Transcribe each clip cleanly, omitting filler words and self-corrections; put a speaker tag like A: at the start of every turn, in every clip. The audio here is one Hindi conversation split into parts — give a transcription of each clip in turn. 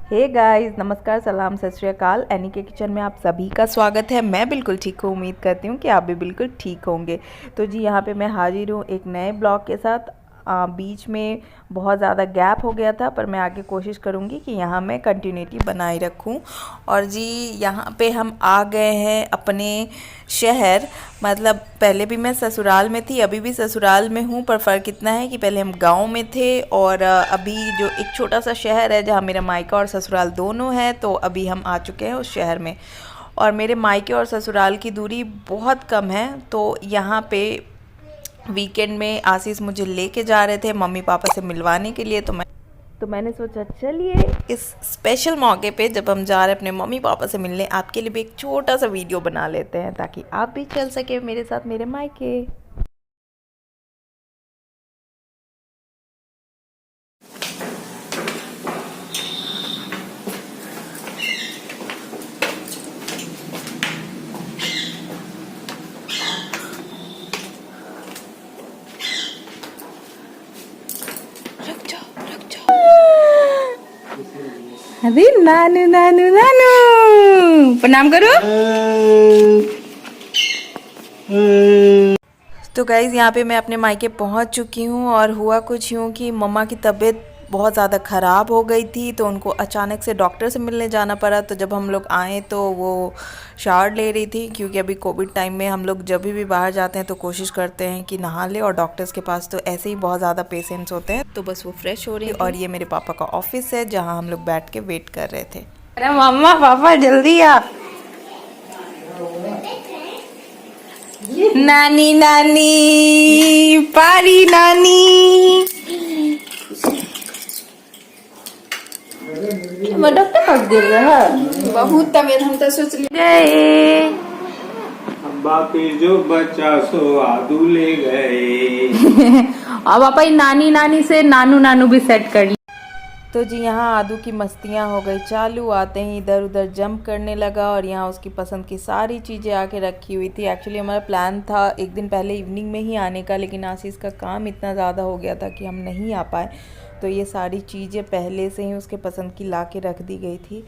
A: हे गाइस, नमस्कार, सलाम, सत श्री अकाल। एनी के किचन में आप सभी का स्वागत है। मैं बिल्कुल ठीक हूँ। उम्मीद करती हूँ कि आप भी बिल्कुल ठीक होंगे। तो जी यहाँ पे मैं हाजिर हूँ एक नए ब्लॉग के साथ। बीच में बहुत ज़्यादा गैप हो गया था, पर मैं आगे कोशिश करूँगी कि यहाँ मैं कंटिन्यूटी बनाए रखूँ। और जी यहाँ पे हम आ गए हैं अपने शहर। मतलब पहले भी मैं ससुराल में थी, अभी भी ससुराल में हूँ, पर फ़र्क इतना है कि पहले हम गांव में थे और अभी जो एक छोटा सा शहर है जहाँ मेरा मायका और ससुराल दोनों हैं, तो अभी हम आ चुके हैं उस शहर में। और मेरे मायके और ससुराल की दूरी बहुत कम है, तो यहाँ पे वीकेंड में आशीष मुझे लेके जा रहे थे मम्मी पापा से मिलवाने के लिए। तो मैंने सोचा चलिए इस स्पेशल मौके पे जब हम जा रहे हैं अपने मम्मी पापा से मिलने, आपके लिए भी एक छोटा सा वीडियो बना लेते हैं ताकि आप भी चल सके मेरे साथ मेरे मायके। रुक जाओ। अरे नानू नानू नानू, प्रणाम करो। तो गाइज़ यहाँ पे मैं अपने मायके पहुँच चुकी हूँ और हुआ कुछ यूँ कि मम्मा की तबीयत बहुत ज़्यादा ख़राब हो गई थी, तो उनको अचानक से डॉक्टर से मिलने जाना पड़ा। तो जब हम लोग आए तो वो शावर ले रही थी, क्योंकि अभी कोविड टाइम में हम लोग जब भी बाहर जाते हैं तो कोशिश करते हैं कि नहा ले, और डॉक्टर्स के पास तो ऐसे ही बहुत ज़्यादा पेशेंट्स होते हैं। तो बस वो फ्रेश हो रही। और ये मेरे पापा का ऑफिस है जहाँ हम लोग बैठ के वेट कर रहे थे। अरे मम्मा पापा जल्दी आ। नानी नानी पारी नानी डॉक्टर पास गिर रहा है बहुत तबीयत, हम तो सोच गए
B: बाकी जो बच्चा सो आदू ले गए।
A: अब पापा नानी नानी से नानू नानू भी सेट कर ली। तो जी यहाँ आदू की मस्तियाँ हो गई चालू। आते ही इधर उधर जंप करने लगा और यहाँ उसकी पसंद की सारी चीज़ें आके रखी हुई थी। एक्चुअली हमारा प्लान था एक दिन पहले इवनिंग में ही आने का, लेकिन आशीष का काम इतना ज़्यादा हो गया था कि हम नहीं आ पाए। तो ये सारी चीज़ें पहले से ही उसके पसंद की ला के रख दी गई थी,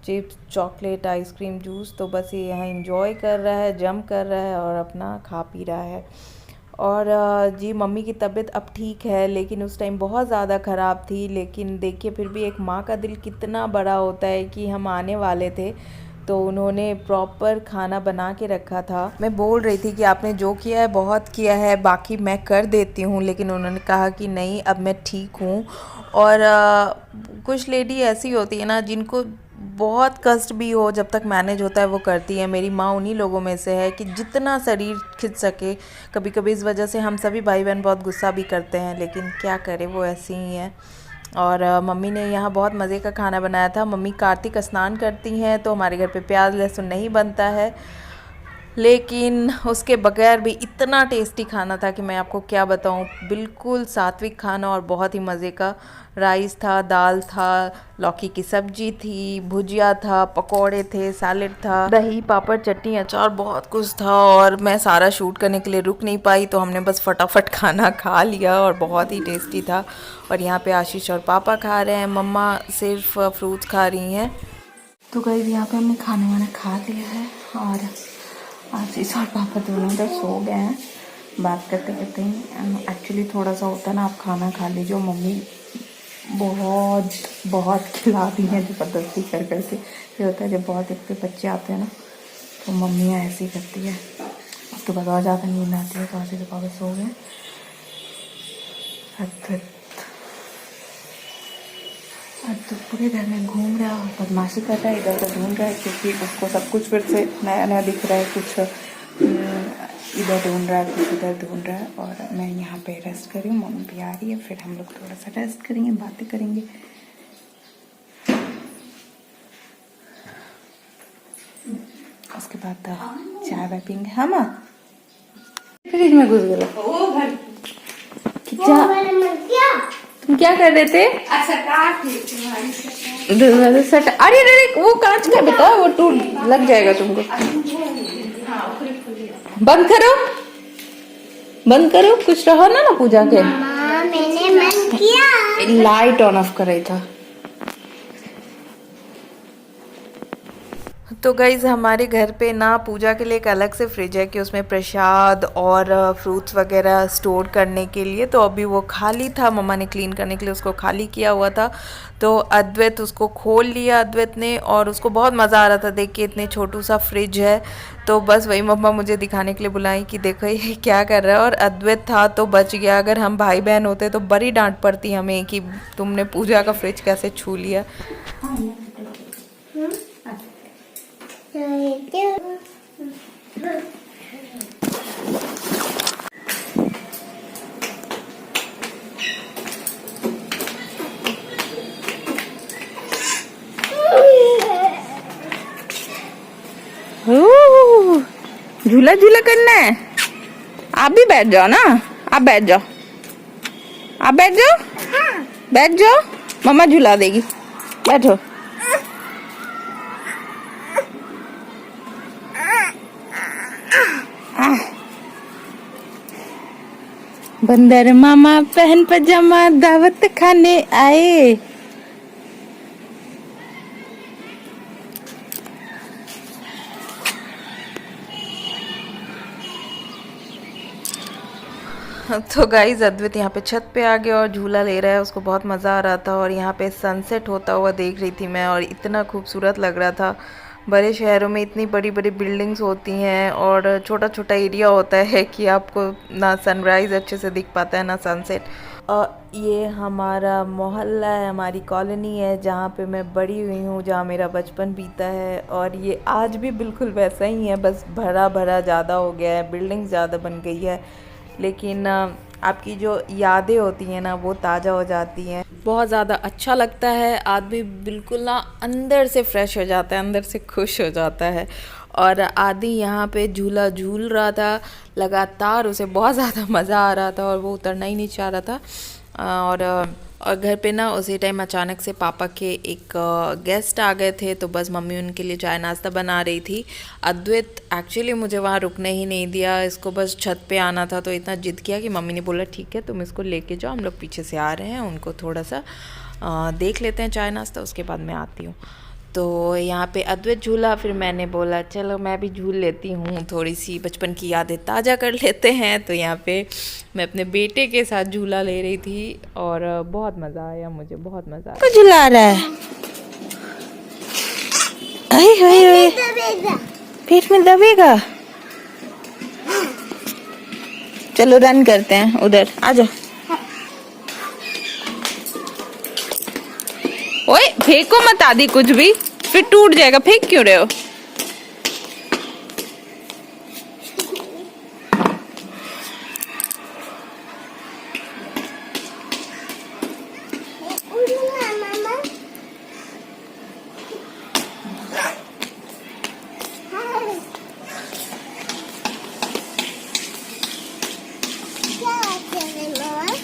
A: चिप्स, चॉकलेट, आइसक्रीम, जूस। तो बस ये यहाँ इंजॉय कर रहा है, जंप कर रहा है और अपना खा पी रहा है। और जी मम्मी की तबीयत अब ठीक है, लेकिन उस टाइम बहुत ज़्यादा ख़राब थी। लेकिन देखिए फिर भी एक माँ का दिल कितना बड़ा होता है कि हम आने वाले थे तो उन्होंने प्रॉपर खाना बना के रखा था। मैं बोल रही थी कि आपने जो किया है बहुत किया है, बाकी मैं कर देती हूँ, लेकिन उन्होंने कहा कि नहीं अब मैं ठीक हूँ। और कुछ लेडी ऐसी होती है ना जिनको बहुत कष्ट भी हो, जब तक मैनेज होता है वो करती है। मेरी माँ उन्हीं लोगों में से है कि जितना शरीर खिंच सके। कभी कभी इस वजह से हम सभी भाई बहन बहुत गुस्सा भी करते हैं, लेकिन क्या करें, वो ऐसी ही हैं। और मम्मी ने यहाँ बहुत मज़े का खाना बनाया था। मम्मी कार्तिक स्नान करती हैं तो हमारे घर पे प्याज लहसुन नहीं बनता है, लेकिन उसके बगैर भी इतना टेस्टी खाना था कि मैं आपको क्या बताऊं। बिल्कुल सात्विक खाना और बहुत ही मज़े का। राइस था, दाल था, लौकी की सब्जी थी, भुजिया था, पकोड़े थे, सैलेड था, दही, पापड़, चटनी, अचार, बहुत कुछ था। और मैं सारा शूट करने के लिए रुक नहीं पाई, तो हमने बस फटाफट खाना खा लिया और बहुत ही टेस्टी था। और यहाँ पे आशीष और पापा खा रहे हैं, मम्मा सिर्फ फ्रूट्स खा रही हैं। तो गाइस यहाँ पे हमने खाना वाना खा लिया है और आशीष और पापा दोनों इधर सो गए हैं बात करते करते ही। एक्चुअली थोड़ा सा होता है ना, आप खाना खा लीजिए, मम्मी बहुत बहुत खिलाती हैं ज़बरदस्ती कर करके। ये होता है जब बहुत एक पे बच्चे आते हैं ना, तो मम्मियाँ ऐसी करती है। उसके बाद और ज़्यादा नींद आती है, तो आशीष और पापा सो गए। तो पूरे घर में घूम रहा है, बदमाशी कर रहा है, इधर उधर ढूंढ रहा है, क्योंकि उसको सब कुछ फिर से नया नया दिख रहा है। कुछ इधर ढूंढ रहा है, कुछ उधर ढूंढ रहा है। और मैं यहाँ पे रेस्ट कर रही हूँ, मम्मी भी आ रही है, फिर हम लोग थोड़ा सा रेस्ट करेंगे, बातें करेंगे। उसके बाद चाय वाय पीएंगे। हाँ माँ, फ्रिज में घुस गया तुम क्या कर रहे थे? अरे अरे वो कांच का बेटा, वो टूट लग जाएगा तुमको। बंद करो, बंद करो, कुछ रहो ना पूजा के। मैंने बंद किया। लाइट ऑन ऑफ कर रही था। तो गाइज़ हमारे घर पे ना पूजा के लिए एक अलग से फ्रिज है कि उसमें प्रसाद और फ्रूट्स वगैरह स्टोर करने के लिए। तो अभी वो खाली था, मम्मा ने क्लीन करने के लिए उसको खाली किया हुआ था। तो अद्वैत उसको खोल लिया अद्वैत ने, और उसको बहुत मज़ा आ रहा था देख के, इतने छोटू सा फ्रिज है। तो बस वही मम्मा मुझे दिखाने के लिए बुलाई कि देखो ये क्या कर रहा है। और अद्वैत था तो बच गया, अगर हम भाई बहन होते तो बड़ी डांट पड़ती हमें कि तुमने पूजा का फ्रिज कैसे छू लिया। झूला झूला करना है, आप भी बैठ जाओ ना, आप बैठ जाओ, आप बैठ जाओ, बैठ जाओ, मम्मा झूला देगी, बैठो। बंदर मामा पहन पजामा दावत खाने आए। तो गाइस अद्वैत यहाँ पे छत पे आ गया और झूला ले रहा है, उसको बहुत मज़ा आ रहा था। और यहाँ पे सनसेट होता हुआ देख रही थी मैं, और इतना खूबसूरत लग रहा था। बड़े शहरों में इतनी बड़ी बड़ी बिल्डिंग्स होती हैं और छोटा छोटा एरिया होता है कि आपको ना सनराइज़ अच्छे से दिख पाता है ना सनसेट। और ये हमारा मोहल्ला है, हमारी कॉलोनी है जहाँ पे मैं बड़ी हुई हूँ, जहाँ मेरा बचपन बीता है। और ये आज भी बिल्कुल वैसा ही है, बस भरा भरा ज़्यादा हो गया है, बिल्डिंग्स ज़्यादा बन गई है, लेकिन आपकी जो यादें होती हैं ना वो ताज़ा हो जाती हैं। बहुत ज़्यादा अच्छा लगता है, आदमी बिल्कुल ना अंदर से फ्रेश हो जाता है, अंदर से खुश हो जाता है। और आदि यहाँ पे झूला झूल रहा था लगातार, उसे बहुत ज़्यादा मज़ा आ रहा था और वो उतरना ही नहीं चाह रहा था। और घर पे ना उसी टाइम अचानक से पापा के एक गेस्ट आ गए थे, तो बस मम्मी उनके लिए चाय नाश्ता बना रही थी। अद्वैत एक्चुअली मुझे वहाँ रुकने ही नहीं दिया, इसको बस छत पे आना था, तो इतना जिद किया कि मम्मी ने बोला ठीक है तुम इसको लेके जाओ, हम लोग पीछे से आ रहे हैं, उनको थोड़ा सा देख लेते हैं चाय नाश्ता, उसके बाद मैं आती हूँ। तो यहाँ पे अद्वैत झूला, फिर मैंने बोला चलो मैं भी झूल लेती हूँ, थोड़ी सी बचपन की यादें ताज़ा कर लेते हैं। तो यहाँ पे मैं अपने बेटे के साथ झूला ले रही थी और बहुत मज़ा आया, मुझे बहुत मज़ा आया। झूला रहा है, पेट में दबेगा। चलो रन करते हैं, उधर आ जाओ। ओए फेंको मत आदि कुछ भी, फिर टूट जाएगा, फेंक क्यों रहे हो?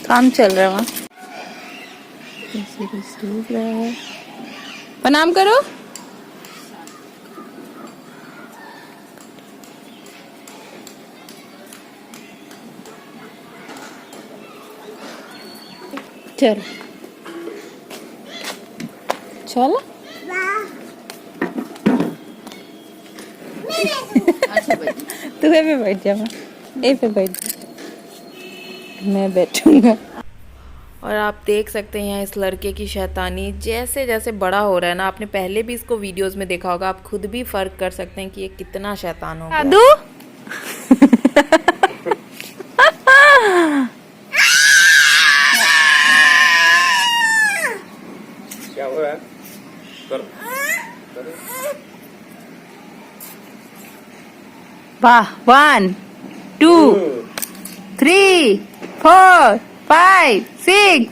A: काम चल रहा है वहाँ, प्रणाम करो। चल चल तू पे बैठ जा, ए पे बैठ जा, मैं बैठूंगा। और आप देख सकते हैं इस लड़के की शैतानी, जैसे जैसे बड़ा हो रहा है ना, आपने पहले भी इसको वीडियोस में देखा होगा, आप खुद भी फर्क कर सकते हैं कि ये कितना शैतान हो गया।
B: क्या हुआ है?
A: वाह, 1 2 3 4 5 6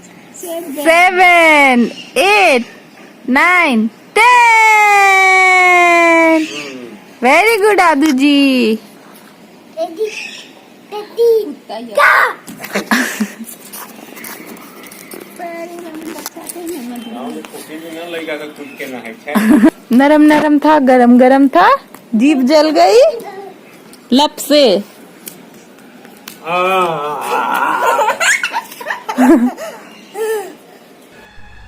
A: 7 8 9 10। वेरी गुड आदू जी। नरम नरम था, गरम गरम था, जीभ जल गई लब से।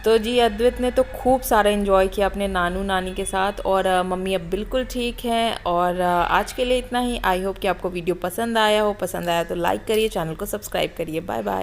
A: तो जी अद्वैत ने तो खूब सारा एंजॉय किया अपने नानू नानी के साथ और मम्मी अब बिल्कुल ठीक हैं। और आज के लिए इतना ही। आई होप कि आपको वीडियो पसंद आया हो। पसंद आया तो लाइक करिए, चैनल को सब्सक्राइब करिए। Bye bye.